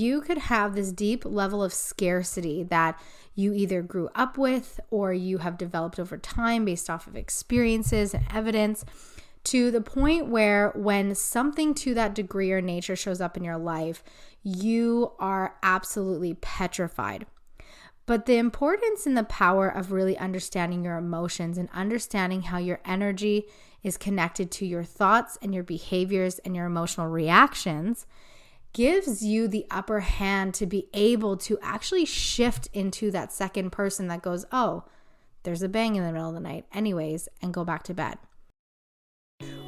you could have this deep level of scarcity that you either grew up with or you have developed over time based off of experiences and evidence, to the point where when something to that degree or nature shows up in your life, you are absolutely petrified. But the importance and the power of really understanding your emotions and understanding how your energy is connected to your thoughts and your behaviors and your emotional reactions gives you the upper hand to be able to actually shift into that second person that goes, oh, there's a bang in the middle of the night anyways, and go back to bed.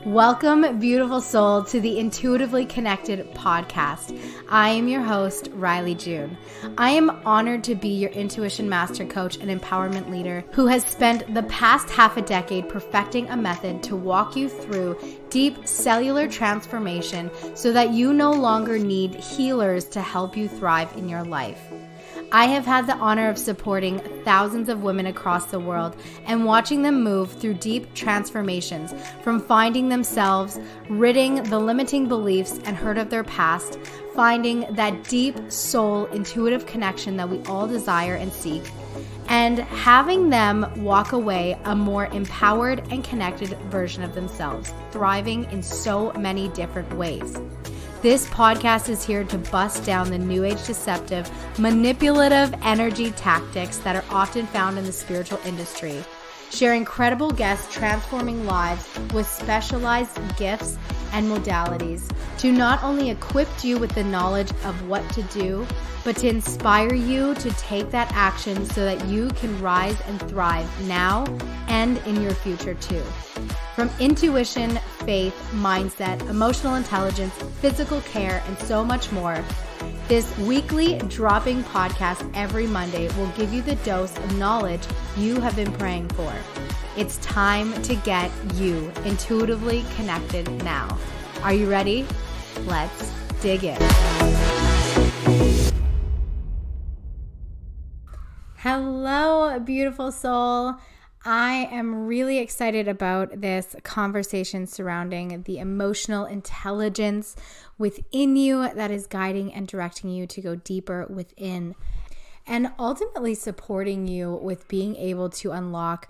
Welcome, beautiful soul, to the Intuitively Connected podcast. I am your host, Rylee June. I am honored to be your intuition master coach and empowerment leader who has spent the past half a decade perfecting a method to walk you through deep cellular transformation so that you no longer need healers to help you thrive in your life. I have had the honor of supporting thousands of women across the world and watching them move through deep transformations from finding themselves, ridding the limiting beliefs and hurt of their past, finding that deep soul intuitive connection that we all desire and seek, and having them walk away a more empowered and connected version of themselves, thriving in so many different ways. This podcast is here to bust down the new age deceptive, manipulative energy tactics that are often found in the spiritual industry. Share incredible guests transforming lives with specialized gifts and modalities to not only equip you with the knowledge of what to do, but to inspire you to take that action so that you can rise and thrive now and in your future too. From intuition, faith, mindset, emotional intelligence, physical care, and so much more, this weekly dropping podcast every Monday will give you the dose of knowledge you have been praying for. It's time to get you intuitively connected now. Are you ready? Let's dig in. Hello, beautiful soul. I am really excited about this conversation surrounding the emotional intelligence within you that is guiding and directing you to go deeper within, and ultimately supporting you with being able to unlock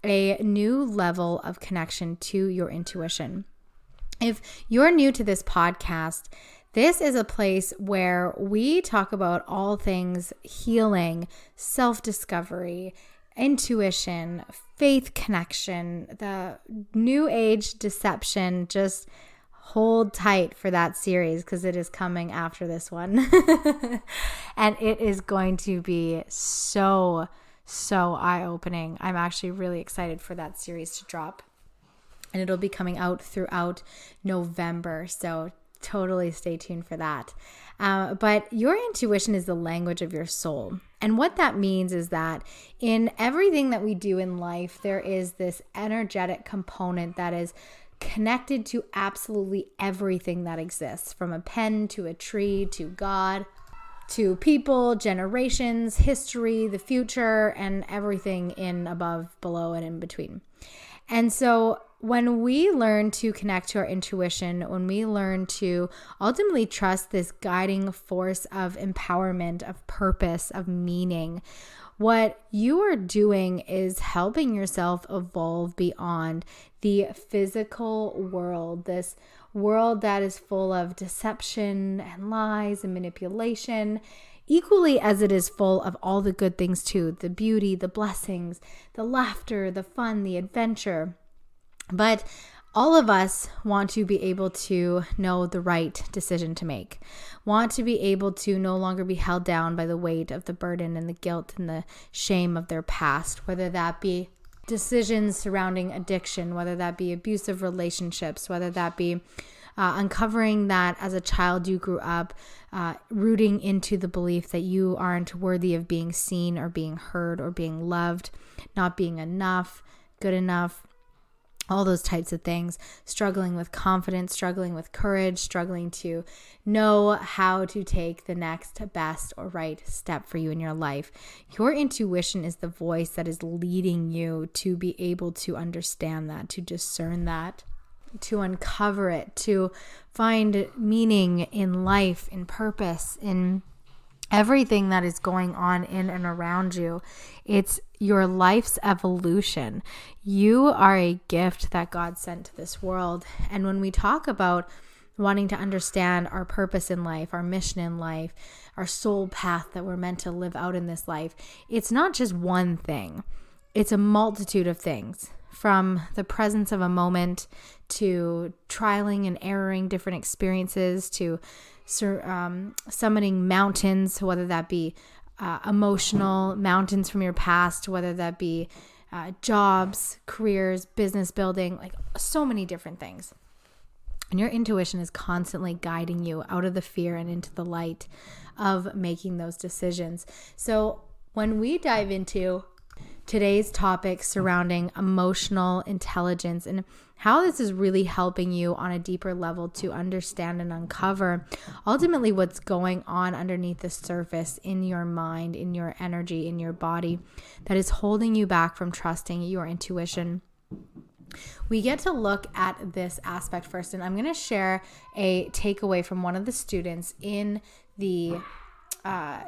a new level of connection to your intuition. If you're new to this podcast, this is a place where we talk about all things healing, self-discovery, intuition, faith connection, the new age deception. Just hold tight for that series because it is coming after this one. And it is going to be so eye-opening. I'm actually really excited for that series to drop. And it'll be coming out throughout November. So totally stay tuned for that. But your intuition is the language of your soul. And what that means is that in everything that we do in life, there is this energetic component that is connected to absolutely everything that exists, from a pen to a tree to God to people, generations, history, the future, and everything in, above, below, and in between. And so when we learn to connect to our intuition, when we learn to ultimately trust this guiding force of empowerment, of purpose, of meaning, what you are doing is helping yourself evolve beyond the physical world, this world that is full of deception and lies and manipulation, equally as it is full of all the good things too, the beauty, the blessings, the laughter, the fun, the adventure. But all of us want to be able to know the right decision to make, want to be able to no longer be held down by the weight of the burden and the guilt and the shame of their past, whether that be decisions surrounding addiction, whether that be abusive relationships, whether that be uncovering that as a child you grew up rooting into the belief that you aren't worthy of being seen or being heard or being loved, not being enough, good enough, all those types of things, struggling with confidence, struggling with courage, struggling to know how to take the next best or right step for you in your life. Your intuition is the voice that is leading you to be able to understand that, to discern that, to uncover it, to find meaning in life, in purpose, in everything that is going on in and around you. It's your life's evolution. You are a gift that God sent to this world. And when we talk about wanting to understand our purpose in life, our mission in life, our soul path that we're meant to live out in this life, it's not just one thing. It's a multitude of things, from the presence of a moment to trialing and erroring different experiences to summoning mountains, whether that be emotional mountains from your past, whether that be jobs, careers, business building, like so many different things. And your intuition is constantly guiding you out of the fear and into the light of making those decisions. So when we dive into today's topic surrounding emotional intelligence and how this is really helping you on a deeper level to understand and uncover ultimately what's going on underneath the surface in your mind, in your energy, in your body that is holding you back from trusting your intuition. We get to look at this aspect first, and I'm going to share a takeaway from one of the students in the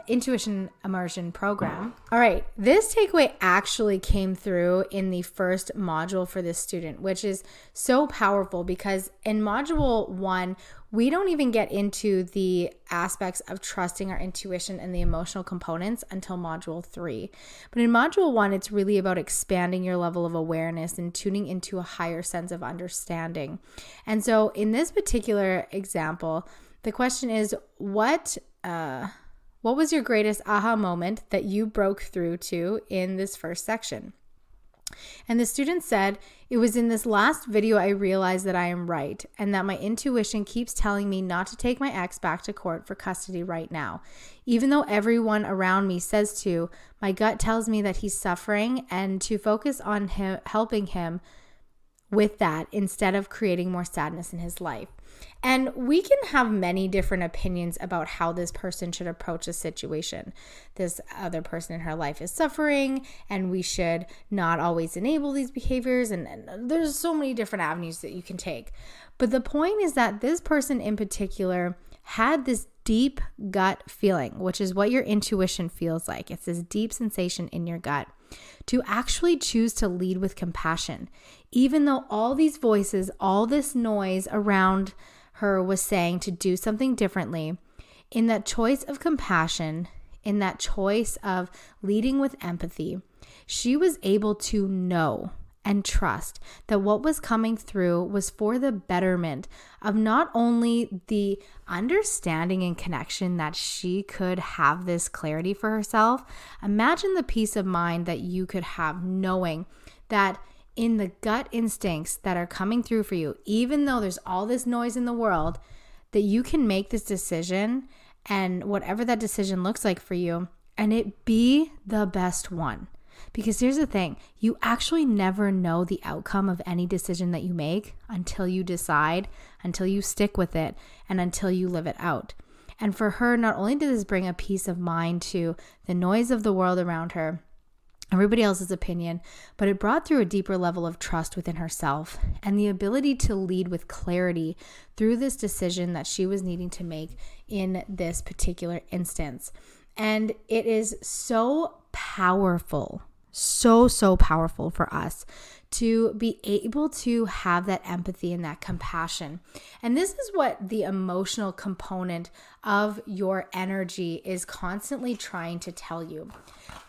intuition immersion program. All right, this takeaway actually came through in the first module for this student, which is so powerful because in module 1, we don't even get into the aspects of trusting our intuition and the emotional components until module 3. But in module 1, it's really about expanding your level of awareness and tuning into a higher sense of understanding. And so in this particular example, the question is, what was your greatest aha moment that you broke through to in this first section? And the student said, it was in this last video I realized that I am right and that my intuition keeps telling me not to take my ex back to court for custody right now. Even though everyone around me says to, my gut tells me that he's suffering and to focus on him, helping him with that instead of creating more sadness in his life. And we can have many different opinions about how this person should approach a situation. This other person in her life is suffering, and we should not always enable these behaviors. And there's so many different avenues that you can take. But the point is that this person in particular had this deep gut feeling, which is what your intuition feels like. It's this deep sensation in your gut to actually choose to lead with compassion, even though all these voices, all this noise around her was saying to do something differently. In that choice of compassion, in that choice of leading with empathy, she was able to know and trust that what was coming through was for the betterment of not only the understanding and connection that she could have this clarity for herself. Imagine the peace of mind that you could have knowing that in the gut instincts that are coming through for you, even though there's all this noise in the world, that you can make this decision and whatever that decision looks like for you, and it be the best one. Because here's the thing, you actually never know the outcome of any decision that you make until you decide, until you stick with it, and until you live it out. And for her, not only did this bring a peace of mind to the noise of the world around her, everybody else's opinion, but it brought through a deeper level of trust within herself and the ability to lead with clarity through this decision that she was needing to make in this particular instance. And it is so powerful, so powerful for us to be able to have that empathy and that compassion. And this is what the emotional component of your energy is constantly trying to tell you.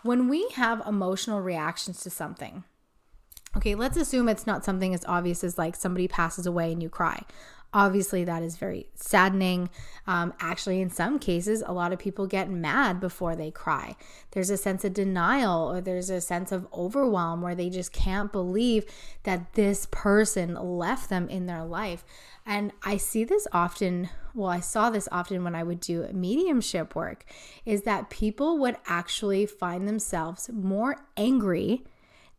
When we have emotional reactions to something, okay, let's assume it's not something as obvious as like somebody passes away and you cry. Obviously, that is very saddening. Actually, in some cases, a lot of people get mad before they cry. There's a sense of denial or there's a sense of overwhelm where they just can't believe that this person left them in their life. And I see this often, I saw this often when I would do mediumship work, is that people would actually find themselves more angry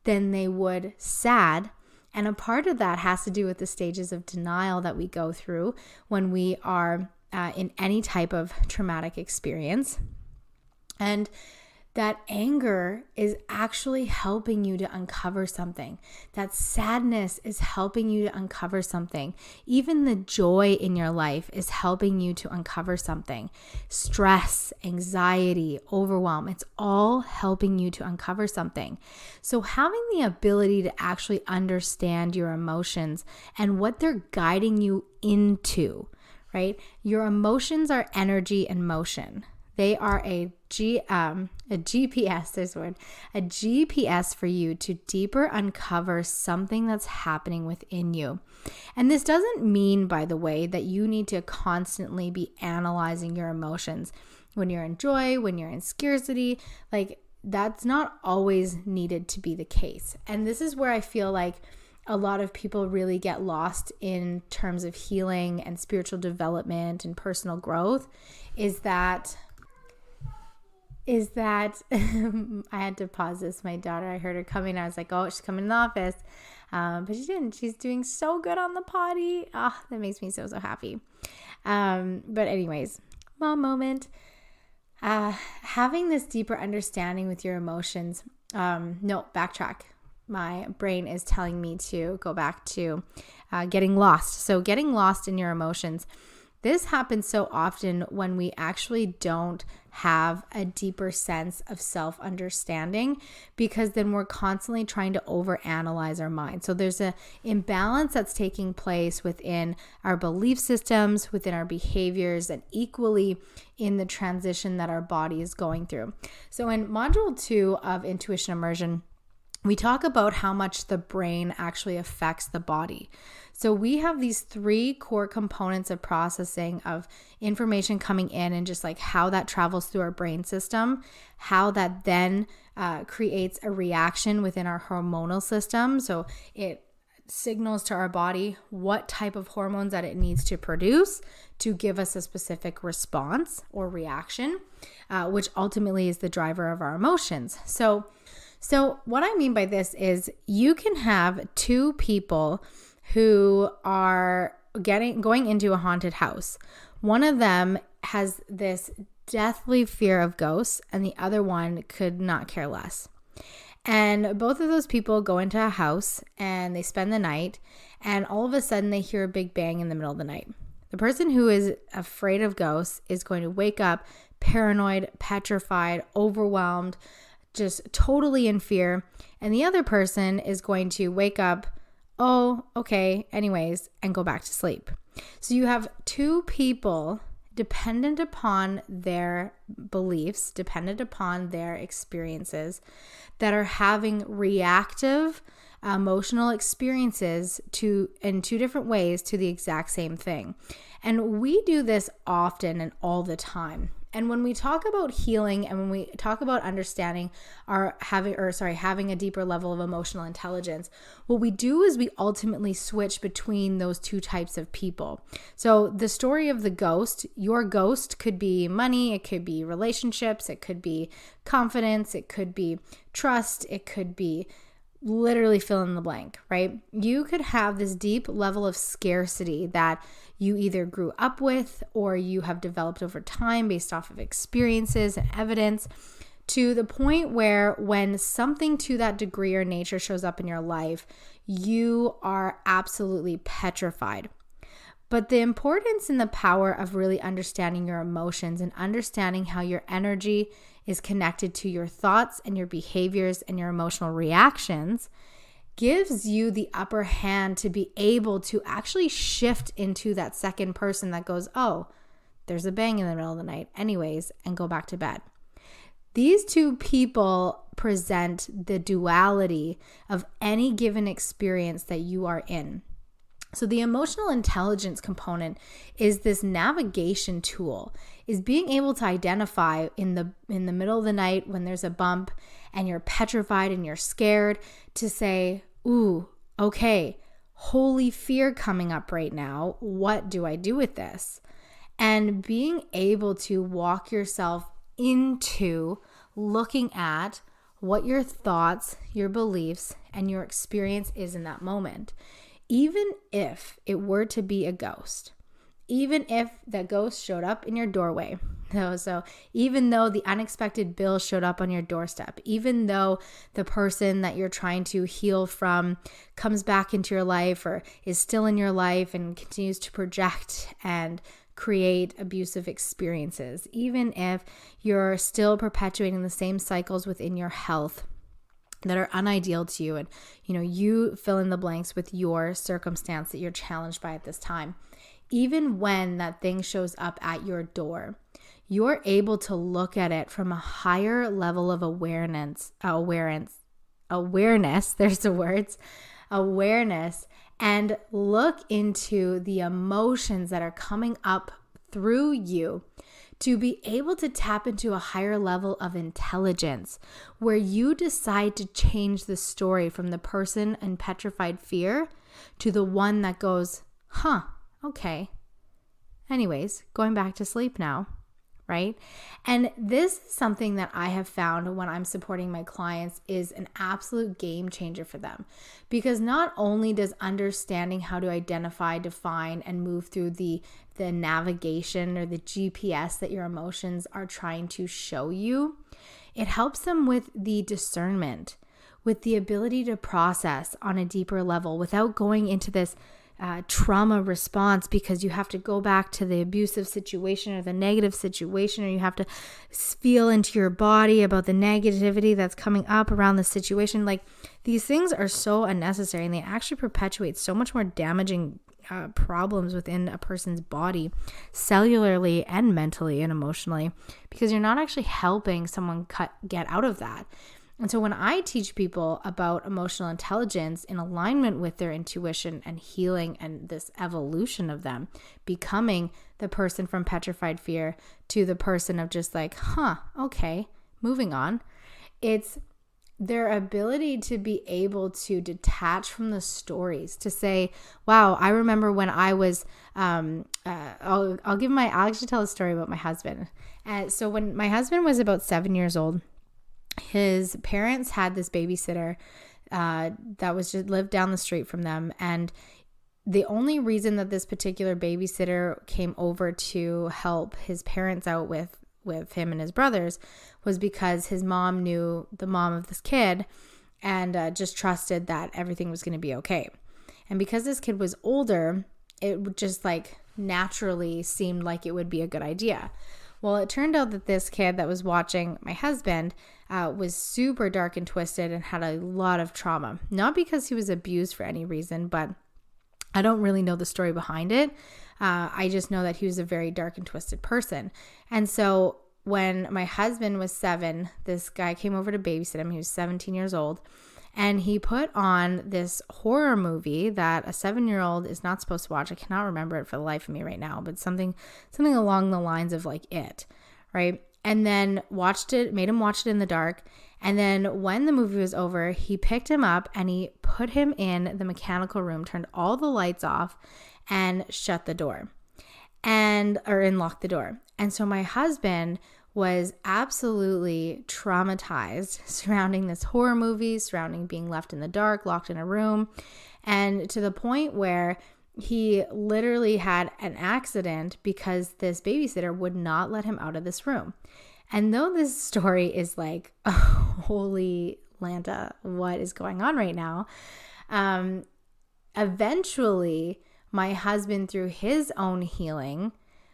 than they would sad. And a part of that has to do with the stages of denial that we go through when we are in any type of traumatic experience. And that anger is actually helping you to uncover something. That sadness is helping you to uncover something. Even the joy in your life is helping you to uncover something. Stress, anxiety, overwhelm, it's all helping you to uncover something. So having the ability to actually understand your emotions and what they're guiding you into, right? Your emotions are energy and motion. They are a GPS for you to deeper uncover something that's happening within you. And this doesn't mean, by the way, that you need to constantly be analyzing your emotions. When you're in joy, when you're in scarcity, like that's not always needed to be the case. And this is where I feel like a lot of people really get lost in terms of healing and spiritual development and personal growth is that I had to pause this. My daughter, I heard her coming. I was like, oh, she's coming in the office. But she didn't. She's doing so good on the potty. Oh, that makes me so happy. But anyways, mom moment. Having this deeper understanding with your emotions. No, backtrack. My brain is telling me to go back to getting lost. So getting lost in your emotions. This happens so often when we actually don't have a deeper sense of self-understanding, because then we're constantly trying to overanalyze our mind. So there's an imbalance that's taking place within our belief systems, within our behaviors, and equally in the transition that our body is going through. So in module 2 of Intuition Immersion, we talk about how much the brain actually affects the body. So we have these 3 core components of processing of information coming in and just like how that travels through our brain system, how that then creates a reaction within our hormonal system. So it signals to our body what type of hormones that it needs to produce to give us a specific response or reaction, which ultimately is the driver of our emotions. So what I mean by this is you can have 2 people who are going into a haunted house. One of them has this deathly fear of ghosts and the other one could not care less. And both of those people go into a house and they spend the night, and all of a sudden they hear a big bang in the middle of the night. The person who is afraid of ghosts is going to wake up paranoid, petrified, overwhelmed, just totally in fear. And the other person is going to wake up, oh, okay, anyways, and go back to sleep. So you have 2 people dependent upon their beliefs, dependent upon their experiences, that are having reactive emotional experiences in 2 different ways to the exact same thing. And we do this often and all the time. And when we talk about healing and when we talk about understanding having a deeper level of emotional intelligence, what we do is we ultimately switch between those 2 types of people. So the story of the ghost, your ghost could be money, it could be relationships, it could be confidence, it could be trust, it could be literally fill in the blank, right? You could have this deep level of scarcity that you either grew up with or you have developed over time based off of experiences and evidence, to the point where when something to that degree or nature shows up in your life, you are absolutely petrified. But the importance and the power of really understanding your emotions and understanding how your energy is connected to your thoughts and your behaviors and your emotional reactions gives you the upper hand to be able to actually shift into that second person that goes, oh, there's a bang in the middle of the night anyways, and go back to bed. These 2 people present the duality of any given experience that you are in. So the emotional intelligence component is this navigation tool, is being able to identify in the middle of the night when there's a bump and you're petrified and you're scared, to say, ooh, okay, holy fear coming up right now. What do I do with this? And being able to walk yourself into looking at what your thoughts, your beliefs, and your experience is in that moment. Even if it were to be a ghost, even if the ghost showed up in your doorway. So even though the unexpected bill showed up on your doorstep, even though the person that you're trying to heal from comes back into your life or is still in your life and continues to project and create abusive experiences, even if you're still perpetuating the same cycles within your health that are unideal to you, and you fill in the blanks with your circumstance that you're challenged by at this time. Even when that thing shows up at your door, you're able to look at it from a higher level of awareness, there's the words, awareness, and look into the emotions that are coming up through you to be able to tap into a higher level of intelligence where you decide to change the story from the person in petrified fear to the one that goes, okay. Anyways, going back to sleep now, right? And this is something that I have found when I'm supporting my clients is an absolute game changer for them. Because not only does understanding how to identify, define, and move through the navigation or the GPS that your emotions are trying to show you, it helps them with the discernment, with the ability to process on a deeper level without going into this trauma response, because you have to go back to the abusive situation or the negative situation, or you have to feel into your body about the negativity that's coming up around the situation. Like, these things are so unnecessary, and they actually perpetuate so much more damaging problems within a person's body, cellularly and mentally and emotionally, because you're not actually helping someone get out of that. And so when I teach people about emotional intelligence in alignment with their intuition and healing and this evolution of them, becoming the person from petrified fear to the person of just like, okay, moving on. It's their ability to be able to detach from the stories, to say, wow, I remember when I was, I'll actually tell a story about my husband. So when my husband was about 7 years old, his parents had this babysitter that was just lived down the street from them. And the only reason that this particular babysitter came over to help his parents out with him and his brothers was because his mom knew the mom of this kid and just trusted that everything was going to be okay. And because this kid was older, it would just like naturally seemed like it would be a good idea. Well, it turned out that this kid that was watching my husband was super dark and twisted and had a lot of trauma. Not because he was abused for any reason, but I don't really know the story behind it. I just know that he was a very dark and twisted person. And so when my husband was 7, this guy came over to babysit him. He was 17 years old. And he put on this horror movie that a 7-year-old is not supposed to watch. I cannot remember it for the life of me right now, but something along the lines of like It, right? And then made him watch it in the dark. And then when the movie was over, he picked him up and he put him in the mechanical room, turned all the lights off and shut the door and locked the door. And so my husband was absolutely traumatized surrounding this horror movie, surrounding being left in the dark, locked in a room, and to the point where he literally had an accident because this babysitter would not let him out of this room. And though this story is like, holy Lanta, what is going on right now? Eventually, my husband, through his own healing,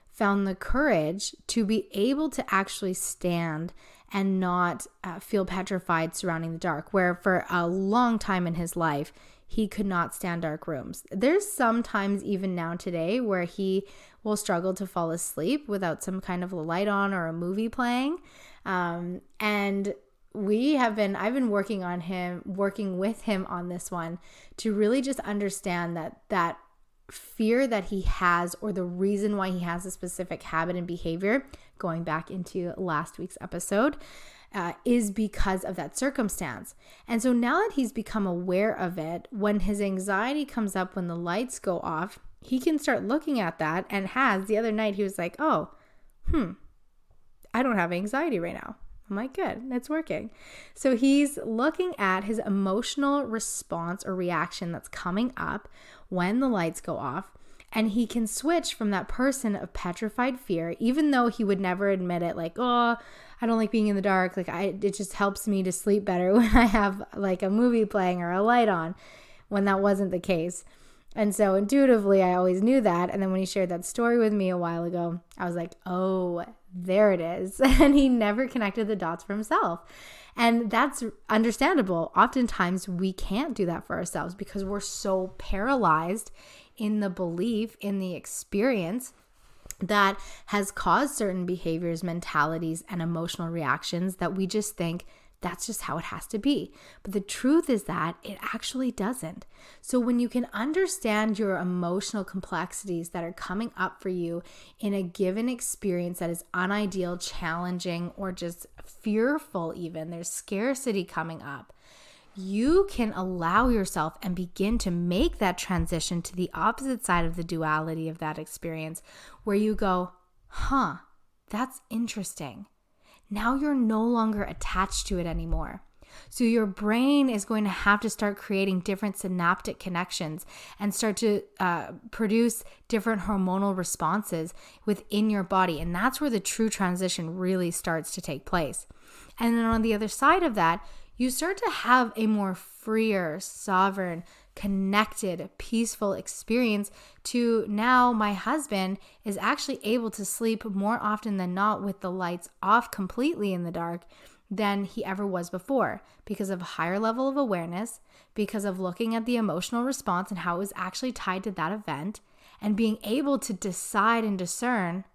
found the courage to be able to actually stand and not feel petrified surrounding the dark, where for a long time in his life, he could not stand dark rooms. There's sometimes even now today where he will struggle to fall asleep without some kind of a light on or a movie playing. And I've been working with him on this one to really just understand that fear that he has, or the reason why he has a specific habit and behavior, going back into last week's episode, is because of that circumstance. And so now that he's become aware of it, when his anxiety comes up when the lights go off, he can start looking at that, and the other night he was like, I don't have anxiety right now. I'm like, good, it's working. So he's looking at his emotional response or reaction that's coming up when the lights go off, And he can switch from that person of petrified fear, even though he would never admit it, like, oh, I don't like being in the dark. Like it just helps me to sleep better when I have like a movie playing or a light on, when that wasn't the case. And so intuitively, I always knew that. And then when he shared that story with me a while ago, I was like, oh, there it is. And he never connected the dots for himself. And that's understandable. Oftentimes we can't do that for ourselves because we're so paralyzed in the belief, in the experience that has caused certain behaviors, mentalities, and emotional reactions that we just think that's just how it has to be. But the truth is that it actually doesn't. So when you can understand your emotional complexities that are coming up for you in a given experience that is unideal, challenging, or just fearful even, there's scarcity coming up, you can allow yourself and begin to make that transition to the opposite side of the duality of that experience where you go, that's interesting. Now you're no longer attached to it anymore. So your brain is going to have to start creating different synaptic connections and start to produce different hormonal responses within your body. And that's where the true transition really starts to take place. And then on the other side of that, you start to have a more freer, sovereign, connected, peaceful experience to now my husband is actually able to sleep more often than not with the lights off completely in the dark than he ever was before because of a higher level of awareness, because of looking at the emotional response and how it was actually tied to that event and being able to decide and discern,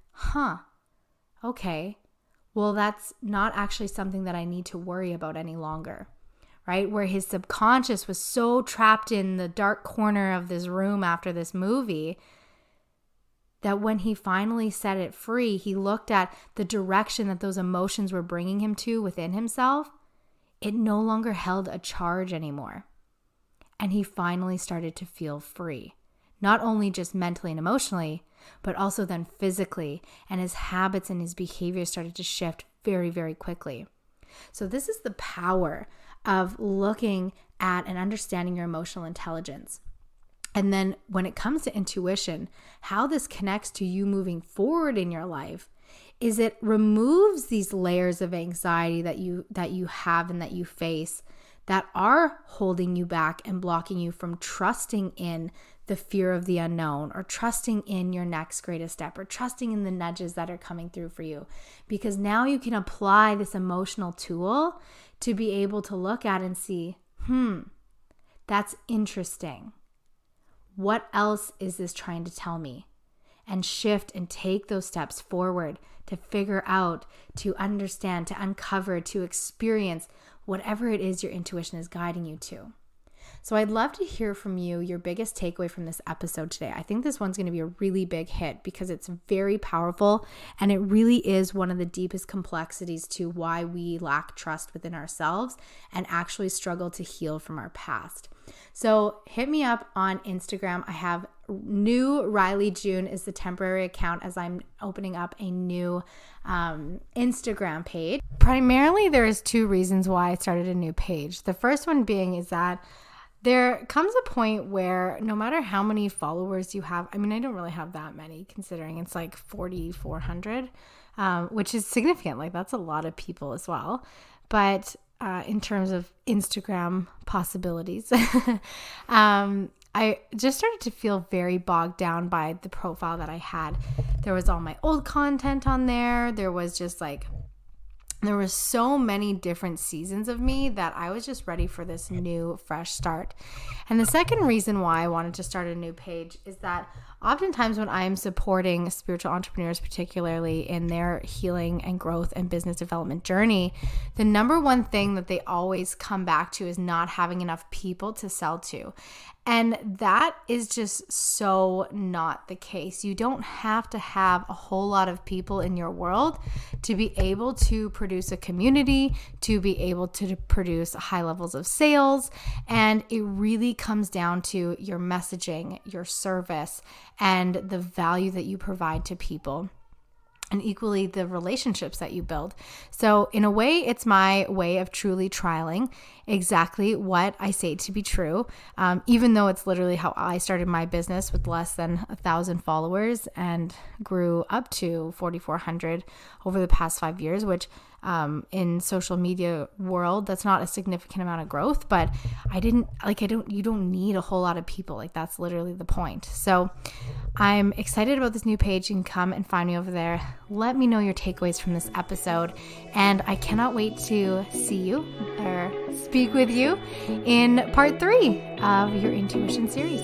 okay, well, that's not actually something that I need to worry about any longer. Right? Where his subconscious was so trapped in the dark corner of this room after this movie that when he finally set it free, he looked at the direction that those emotions were bringing him to within himself. It no longer held a charge anymore. And he finally started to feel free, not only just mentally and emotionally, but also then physically. And his habits and his behavior started to shift very, very quickly. So this is the power of looking at and understanding your emotional intelligence. And then when it comes to intuition, how this connects to you moving forward in your life is it removes these layers of anxiety that you have and that you face that are holding you back and blocking you from trusting in the fear of the unknown or trusting in your next greatest step or trusting in the nudges that are coming through for you. Because now you can apply this emotional tool to be able to look at and see, that's interesting. What else is this trying to tell me? And shift and take those steps forward to figure out, to understand, to uncover, to experience whatever it is your intuition is guiding you to. So I'd love to hear from you your biggest takeaway from this episode today. I think this one's going to be a really big hit because it's very powerful and it really is one of the deepest complexities to why we lack trust within ourselves and actually struggle to heal from our past. So hit me up on Instagram. I have new Rylee June is the temporary account as I'm opening up a new Instagram page. Primarily, there is two reasons why I started a new page. The first one being is that there comes a point where no matter how many followers you have, I mean, I don't really have that many considering it's like 4,400, which is significant. Like that's a lot of people as well. But in terms of Instagram possibilities, I just started to feel very bogged down by the profile that I had. There was all my old content on there. There was so many different seasons of me that I was just ready for this new, fresh start. And the second reason why I wanted to start a new page is that oftentimes when I'm supporting spiritual entrepreneurs, particularly in their healing and growth and business development journey, the number one thing that they always come back to is not having enough people to sell to. And that is just so not the case. You don't have to have a whole lot of people in your world to be able to produce a community, to be able to produce high levels of sales. And it really comes down to your messaging, your service, and the value that you provide to people. and equally the relationships that you build. So in a way, it's my way of truly trialing exactly what I say to be true, even though it's literally how I started my business with less than 1,000 followers and grew up to 4,400 over the past 5 years, which in social media world, that's not a significant amount of growth, but you don't need a whole lot of people. Like, that's literally the point. So I'm excited about this new page. You can come and find me over there. Let me know your takeaways from this episode. And I cannot wait to see you or speak with you in part 3 of your intuition series.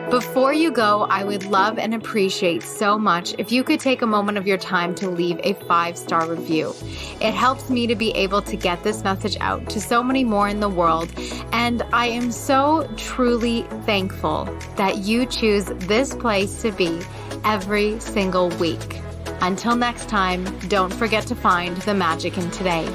Before you go, I would love and appreciate so much if you could take a moment of your time to leave a 5-star review. It helps me to be able to get this message out to so many more in the world, and I am so truly thankful that you choose this place to be every single week. Until next time, don't forget to find the magic in today.